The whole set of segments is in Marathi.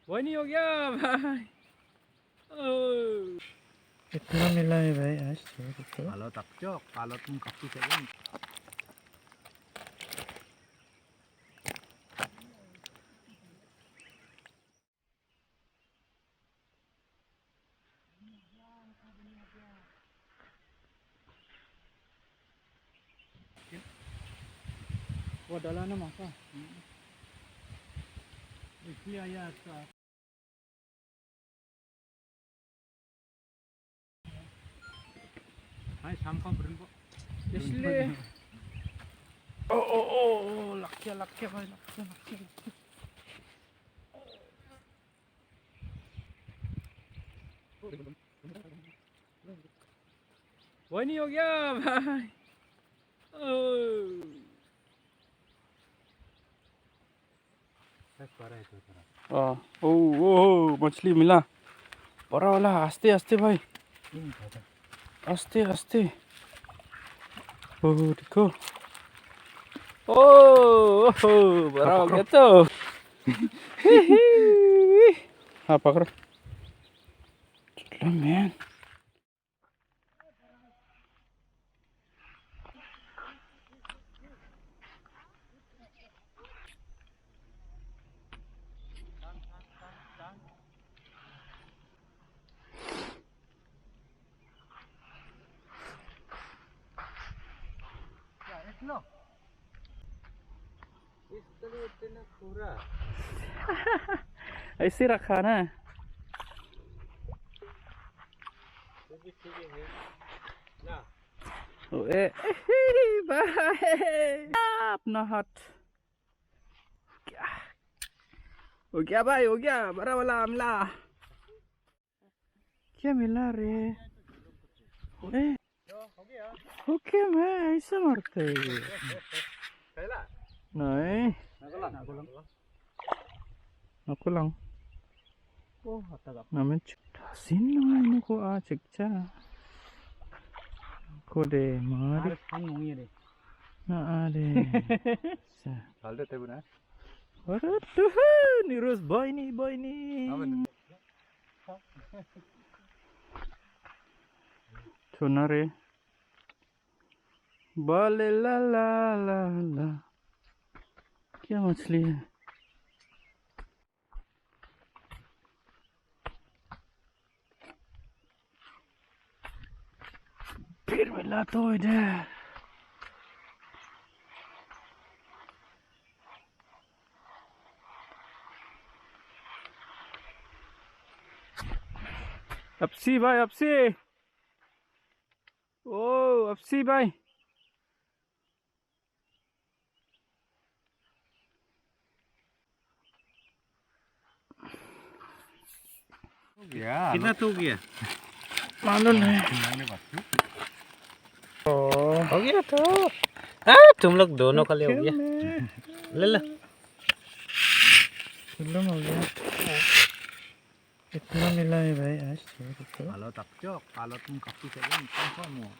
वही नहीं हो गया भाई। कितना मिला है भाई आज? तो kalau takjok kalau तुम kapi saja wadalah nama apa? iya ya atta hai sampai berapa इसलिए ओ लग गया भाई लग गया वही नहीं हो गया भाई। ओ ओ मछली मिला बड़ा वाला आस्ते आस्ते भाई आस्ते आस्ते ओ देखो ओ बड़ा हो गया तो हाँ पकड़ो चलो मैन इतना पूरा ऐसे रखा ना ना ओए भाई अपना हाथ क्या हो गया भाई हो गया बड़ा वाला आमला क्या मिला रे ओए हो गया ओके मैं ऐसा मारते pela नहीं nakulang aku lang oh atta namin tasin na ini ko cekca ko de mari harus panggungnya deh na ade sa saldo teh benar aduh nirus boy ni Tunare Bale la la la la क्या मछली है फिर मिला तो इधर अपसी भाई अपसी ओ अपसी भाई कितना तो गया मालूम है हो गया तो तुम लोग दोनों का ले हो गया ले लो मालूम हो गया कितना मिला है भाई आज तो kalau takjok kalau तुम kapi saja kan semua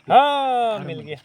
हाँ मिल गया